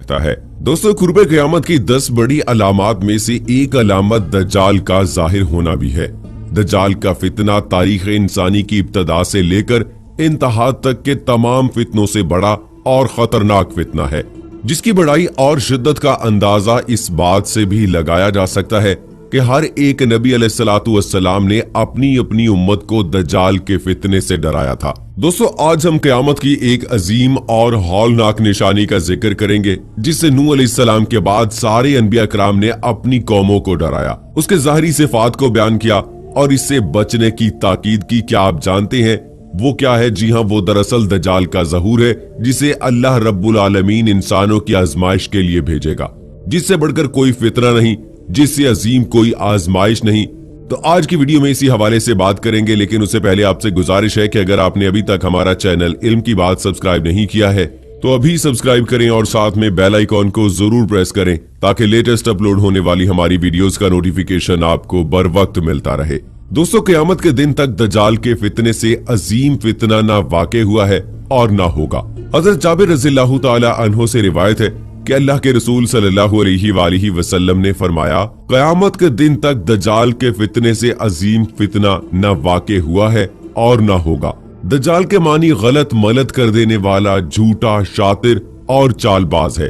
सकता है। दोस्तों, कुर्ब क़यामत की 10 बड़ी अलामात में से एक अलामत दज्जाल का जाहिर होना भी है। दज्जाल का फितना तारीख इंसानी की इब्तदा से लेकर इंतहा तक के तमाम फितनों से बड़ा और खतरनाक फितना है, जिसकी बड़ाई और शिद्दत का अंदाजा इस बात से भी लगाया जा सकता है कि हर एक नबी अलैहिस्सलातु वस्सलाम ने अपनी अपनी उम्मत को दज्जाल के फितने से डराया था। दोस्तों, आज हम क़यामत की एक अजीम और हौलनाक निशानी का जिक्र करेंगे, जिससे नूह अलैहिस्सलाम के बाद सारे अंबिया कराम ने अपनी कौमों को डराया, उसके ज़ाहिरी सिफात को बयान किया और इससे बचने की ताकीद की। क्या आप जानते हैं वो क्या है? जी हाँ, वो दरअसल दज्जाल का ज़हूर है, जिसे अल्लाह रब्बुल आलमीन इंसानों की आजमाइश के लिए भेजेगा। जिससे बढ़कर कोई फितना नहीं, जिससे अजीम कोई आजमाइश नहीं। तो आज की वीडियो में इसी हवाले से बात करेंगे, लेकिन उससे पहले आपसे गुजारिश है कि अगर आपने अभी तक हमारा चैनल इल्म की बात सब्सक्राइब नहीं किया है तो अभी सब्सक्राइब करें और साथ में बेल आइकॉन को जरूर प्रेस करें, ताकि लेटेस्ट अपलोड होने वाली हमारी वीडियोस का नोटिफिकेशन आपको बर वक्त मिलता रहे। दोस्तों, क़यामत के दिन तक दज्जाल के फितने से अजीम फितना ना वाक़े हुआ है और ना होगा। हज़रत जाबिर रज़ियल्लाहु ताला अन्हु से रिवायत है कि अल्लाह के रसूल सल्लल्लाहु अलैहि वसल्लम ने फरमाया, क़यामत के दिन तक दज्जाल के फितने से अजीम फितना न वाक़े हुआ है और न होगा। दज्जाल के मानी गलत मलत कर देने वाला, झूठा, शातिर और चालबाज है।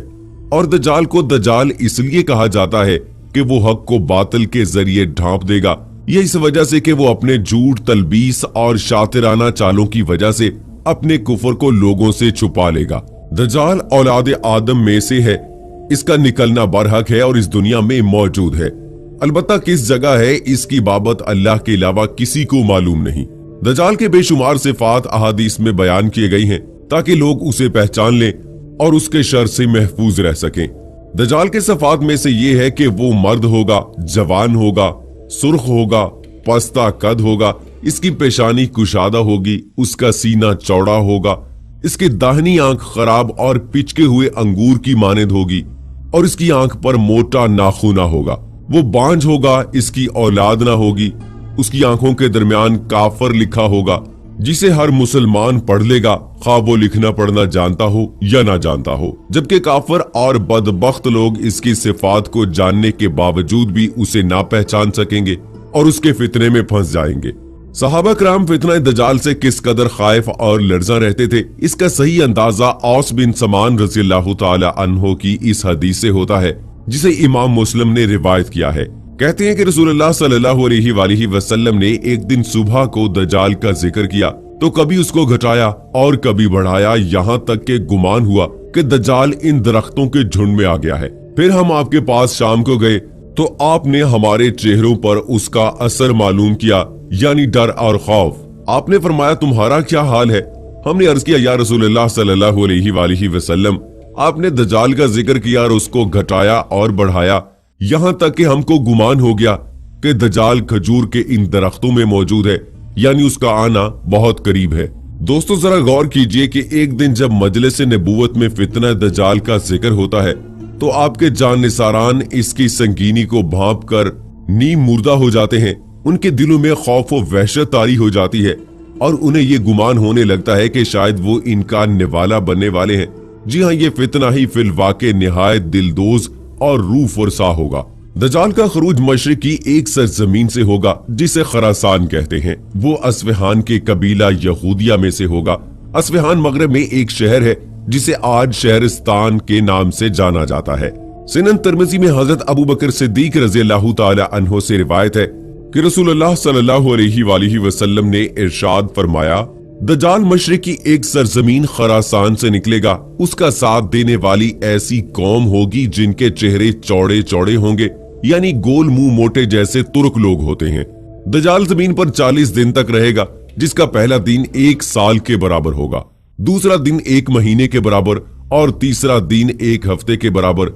और दज्जाल को दज्जाल इसलिए कहा जाता है कि वो हक को बातिल के जरिए ढांप देगा। ये इस वजह से कि वो अपने झूठ, तलबीस और शातिराना चालों की वजह से अपने कुफर को लोगों से छुपा लेगा। दज्जाल औलाद आदम में से है, इसका निकलना बरहक है और इस दुनिया में मौजूद है। अलबत्ता किस जगह है, इसकी बाबत अल्लाह के अलावा किसी को मालूम नहीं। दज्जाल के बेशुमार सिफात अहादीस में बयान किए गई हैं, ताकि लोग उसे पहचान लें और उसके शर से महफूज रह सकें। दज्जाल के सिफात में से ये है कि वो मर्द होगा, जवान होगा, सुर्ख होगा, पस्ता कद होगा, इसकी पेशानी कुशादा होगी, उसका सीना चौड़ा होगा, इसकी दाहिनी आंख खराब और पिचके हुए अंगूर की मानद होगी और इसकी आंख पर मोटा नाखूना होगा। वो बांझ होगा, इसकी औलाद ना होगी, उसकी आंखों के दरमियान काफर लिखा होगा, जिसे हर मुसलमान पढ़ लेगा, खा वो लिखना पढ़ना जानता हो या ना जानता हो। जबकि काफर और बदबख्त लोग इसकी सिफात को जानने के बावजूद भी उसे ना पहचान सकेंगे और उसके फितने में फंस जाएंगे। सहाबा कराम फितना दज्जाल से किस कदर खाइफ और लर्जा रहते थे, इसका सही अंदाजा औस बिन समान रज़ियल्लाहु ताला अन्हु की इस हदीस से होता है, जिसे इमाम मुस्लिम ने रिवायत किया है। कहते हैं कि रसूलुल्लाह सल्लल्लाहु अलैहि वसल्लम ने एक दिन सुबह को दज्जाल का जिक्र किया तो कभी उसको घटाया और कभी बढ़ाया, यहाँ तक के गुमान हुआ कि दज्जाल इन दरख्तों के झुंड में आ गया है। फिर हम आपके पास शाम को गए तो आपने हमारे चेहरों पर उसका असर मालूम किया, यानी डर और खौफ। आपने फरमाया, तुम्हारा क्या हाल है? हमने अर्ज किया, या रसूलुल्लाह सल्लल्लाहु अलैहि वसल्लम, आपने दज्जाल का जिक्र किया और उसको घटाया और बढ़ाया, यहाँ तक कि हमको गुमान हो गया कि दज्जाल खजूर के इन दरख्तों में मौजूद है, यानी उसका आना बहुत करीब है। दोस्तों, जरा गौर कीजिए कि एक दिन जब मजलिस नबूवत में फितना दज्जाल का जिक्र होता है तो आपके जानिसारान इसकी संगीनी को भांप कर नीम मुर्दा हो जाते हैं। उनके दिलों में खौफ व वहशत तारी हो जाती है और उन्हें ये गुमान होने लगता है कि शायद वो इनका निवाला बनने वाले हैं। जी हाँ, ये फितना ही फिल वाक़े निहायत दिलदोज और रूह फरसा होगा। दज्जाल का खरूज मशरिक की एक सरजमीन से होगा, जिसे खरासान कहते हैं। वो अस्फहान के कबीला यहूदिया में से होगा। अस्फहान मगरब में एक शहर है, जिसे आज शहरिस्तान के नाम से जाना जाता है। सुनन तिर्मिज़ी में हजरत अबू बकर सिद्दीक रज़ियल्लाहु ताला अन्हु से रिवायत है कि रसूलुल्लाह सल्लल्लाहु अलैहि वसल्लम ने इरशाद फरमाया, दज्जाल मशरिक की एक सरजमीन खरासान से निकलेगा। उसका साथ देने वाली ऐसी कौम होगी जिनके चेहरे चौड़े चौड़े होंगे, यानी गोल मुंह मोटे जैसे तुर्क लोग होते हैं। दज्जाल जमीन पर 40 दिन तक रहेगा, जिसका पहला दिन 1 साल के बराबर होगा, दूसरा दिन 1 महीने के बराबर और तीसरा दिन 1 हफ्ते के बराबर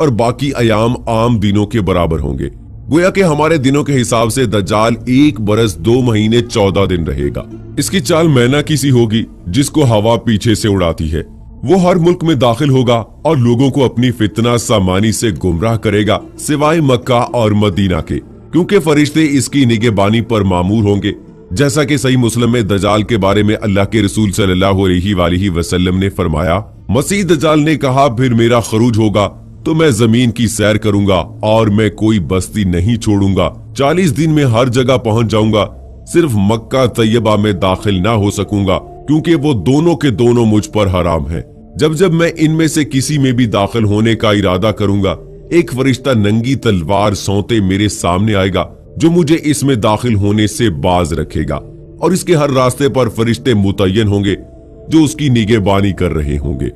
और बाकी अयाम आम दिनों के बराबर होंगे। गोया कि हमारे दिनों के हिसाब से दज्जाल 1 बरस 2 महीने 14 दिन रहेगा। इसकी चाल मैना की सी होगी, जिसको हवा पीछे से उड़ाती है। वो हर मुल्क में दाखिल होगा और लोगों को अपनी फितना सामानी से गुमराह करेगा, सिवाय मक्का और मदीना के, क्योंकि फरिश्ते इसकी निगहबानी पर मामूर होंगे। जैसा कि सही मुस्लिम में दज्जाल के बारे में अल्लाह के रसूल सल्लल्लाहु अलैहि वसल्लम ने फरमाया, मसीह दज्जाल ने कहा, फिर मेरा खरूज होगा तो मैं जमीन की सैर करूंगा और मैं कोई बस्ती नहीं छोड़ूंगा। 40 दिन में हर जगह पहुंच जाऊंगा, सिर्फ मक्का तैयबा में दाखिल ना हो सकूंगा क्योंकि वो दोनों के दोनों मुझ पर हराम हैं। जब जब मैं इनमें से किसी में भी दाखिल होने का इरादा करूंगा, एक फरिश्ता नंगी तलवार सौंते मेरे सामने आएगा जो मुझे इसमें दाखिल होने से बाज रखेगा, और इसके हर रास्ते पर फरिश्ते मुतय्यन होंगे जो उसकी निगहबानी कर रहे होंगे।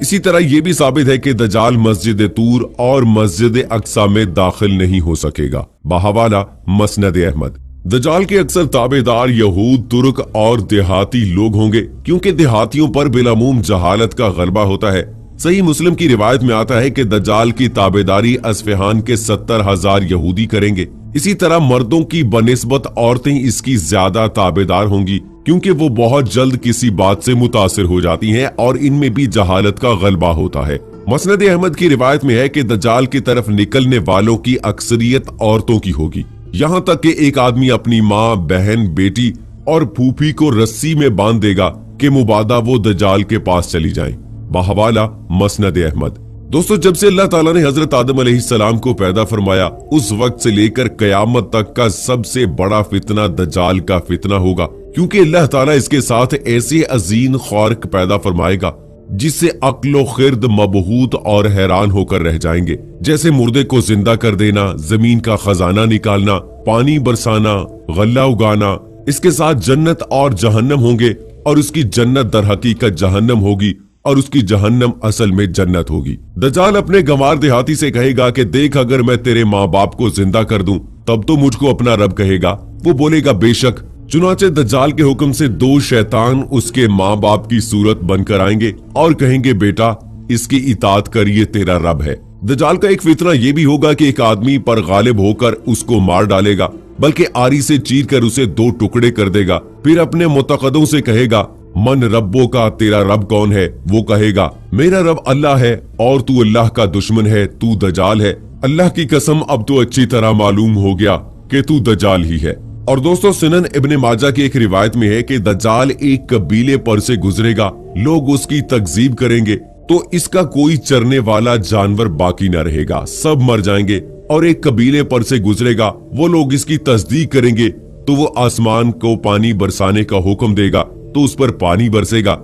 इसी तरह यह भी साबित है कि दज्जाल मस्जिद तूर और मस्जिद अक्सा में दाखिल नहीं हो सकेगा। बहवाला मसनद अहमद। दज्जाल के अक्सर ताबेदार यहूद, तुर्क और देहाती लोग होंगे क्योंकि देहातियों पर बिलामूम जहालत का गलबा होता है। सही मुस्लिम की रिवायत में आता है कि दज्जाल की ताबेदारी अस्फहान के 70,000 यहूदी करेंगे। इसी तरह मर्दों की बनिस्बत औरतें इसकी ज्यादा ताबेदार होंगी क्योंकि वो बहुत जल्द किसी बात से मुतासिर हो जाती हैं और इनमें भी जहालत का गलबा होता है। मसनद अहमद की रिवायत में है कि दज्जाल की तरफ निकलने वालों की अक्सरियत औरतों की होगी, यहाँ तक कि एक आदमी अपनी माँ, बहन, बेटी और फूफी को रस्सी में बांध देगा कि मुबादा वो दज्जाल के पास चली जाएं। बहवाला मसनद अहमद। दोस्तों, जब से अल्लाह ताला ने हजरत आदम अलैहिस्सलाम को पैदा फरमाया, उस वक्त से लेकर कयामत तक का सबसे बड़ा फितना दज्जाल का फितना होगा क्योंकि अल्लाह ताला इसके साथ ऐसे अजीम ख्वारिक पैदा फरमाएगा जिससे अक्लो खिर्द मबहूत और हैरान होकर रह जाएंगे। जैसे मुर्दे को जिंदा कर देना, जमीन का खजाना निकालना, पानी बरसाना, गल्ला उगाना। इसके साथ जन्नत और जहन्नम होंगे और उसकी जन्नत दर हकीकत जहन्नम होगी और उसकी जहन्नम असल में जन्नत होगी। दज्जाल अपने गंवार देहाती से कहेगा कि देख, अगर मैं तेरे माँ बाप को जिंदा कर दूं तब तो मुझको अपना रब कहेगा। वो बोलेगा बेशक। चुनाचे दज्जाल के हुक्म से 2 शैतान उसके माँ बाप की सूरत बनकर आएंगे और कहेंगे, बेटा इसकी इताअत कर, ये तेरा रब है। दज्जाल का एक फितना ये भी होगा कि एक आदमी पर गालिब होकर उसको मार डालेगा, बल्कि आरी से चीर कर उसे 2 टुकड़े कर देगा। फिर अपने मुतकदों से कहेगा, मन रब्बों का, तेरा रब कौन है? वो कहेगा, मेरा रब अल्लाह है और तू अल्लाह का दुश्मन है, तू दज्जाल है। अल्लाह की कसम, अब तो अच्छी तरह मालूम हो गया कि तू दज्जाल ही है। और दोस्तों, सुनन इब्ने माजा की एक रिवायत में है कि दज्जाल एक कबीले पर से गुजरेगा, लोग उसकी तकजीब करेंगे तो इसका कोई चरने वाला जानवर बाकी न रहेगा, सब मर जाएंगे। और एक कबीले पर से गुजरेगा, वो लोग इसकी तस्दीक करेंगे तो वो आसमान को पानी बरसाने का हुक्म देगा तो उस पर पानी बरसेगा।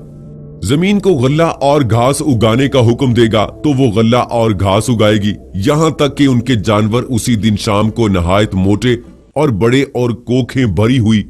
जमीन को गल्ला और घास उगाने का हुक्म देगा तो वो गल्ला और घास उगाएगी, यहाँ तक कि उनके जानवर उसी दिन शाम को नहायत मोटे और बड़े और कोखें भरी हुई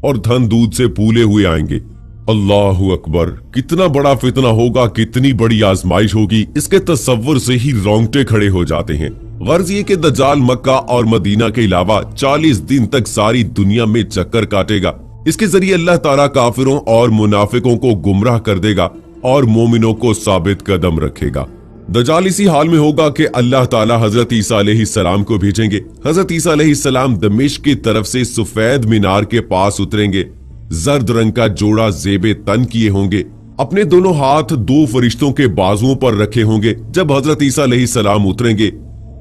और धन दूध से फूले हुए आएंगे। अल्लाहु अकबर। कितना बड़ा फितना होगा, कितनी बड़ी आजमाइश होगी, इसके तस्वुर से ही रोंगटे खड़े हो जाते हैं। गर्ज ये कि दज्जाल मक्का और मदीना के अलावा 40 दिन तक सारी दुनिया में चक्कर काटेगा। इसके जरिए अल्लाह ताला काफिरों और मुनाफिकों को गुमराह कर देगा और मोमिनों को साबित कदम रखेगा। दज्जाल इसी हाल में होगा कि अल्लाह ताला हजरत ईसा अलैहिस्सलाम को भेजेंगे। हजरत ईसा अलैहिस्सलाम दमिश्क की तरफ से सफेद मीनार के पास उतरेंगे। जर्द रंग का जोड़ा जेबे तन किए होंगे, अपने दोनों हाथ 2 फरिश्तों के बाजुओं पर रखे होंगे। जब हजरत ईसा अलैहिस्सलाम उतरेंगे,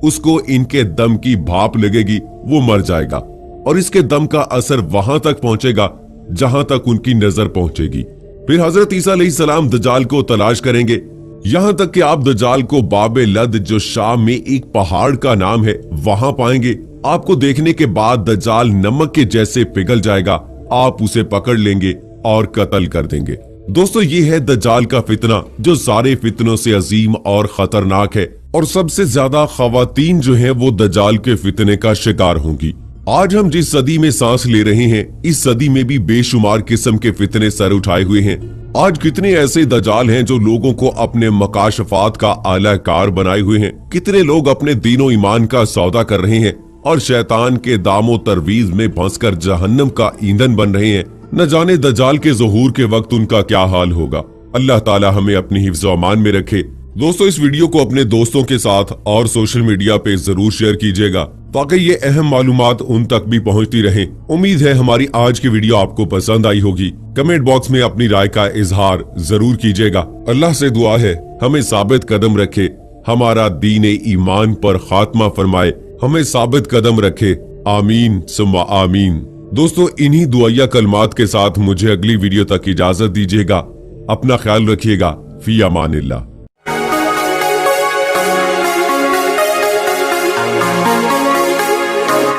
उसको इनके दम की भाप लगेगी, वो मर जाएगा और इसके दम का असर वहां तक पहुंचेगा जहां तक उनकी नजर पहुंचेगी। फिर हजरत ईसा अलैहिस्सलाम दज्जाल को तलाश करेंगे, यहां तक कि आप दज्जाल को बाबे लद, जो शाम में एक पहाड़ का नाम है, वहां पाएंगे। आपको देखने के बाद दज्जाल नमक के जैसे पिघल जाएगा, आप उसे पकड़ लेंगे और कत्ल कर देंगे। दोस्तों, ये है दज्जाल का फितना जो सारे फितनों से अजीम और खतरनाक है, और सबसे ज्यादा खवातीन जो है वो दज्जाल के फितने का शिकार होंगी। आज हम जिस सदी में सांस ले रहे हैं, इस सदी में भी बेशुमार किस्म के फितने सर उठाए हुए हैं। आज कितने ऐसे दज्जाल हैं जो लोगों को अपने मकाशफात का आलाकार बनाए हुए हैं। कितने लोग अपने दीनो ईमान का सौदा कर रहे हैं और शैतान के दामो तरवीज में फंसकर जहन्नम का ईंधन बन रहे हैं। न जाने दज्जाल के ज़हूर के वक्त उनका क्या हाल होगा। अल्लाह ताला हमें अपनी हिफ्ज़ व अमान में रखे। दोस्तों, इस वीडियो को अपने दोस्तों के साथ और सोशल मीडिया पे जरूर शेयर कीजिएगा ताकि ये अहम मालूमात उन तक भी पहुंचती रहें। उम्मीद है हमारी आज की वीडियो आपको पसंद आई होगी। कमेंट बॉक्स में अपनी राय का इजहार जरूर कीजिएगा। अल्लाह से दुआ है हमें साबित कदम रखे, हमारा दीन ईमान पर खात्मा फरमाए, हमें साबित कदम रखे। आमीन सुम्मा आमीन। दोस्तों, इन्हीं दुआया कलमात के साथ मुझे अगली वीडियो तक इजाजत दीजिएगा। अपना ख्याल रखिएगा। फी अमानिल्लाह।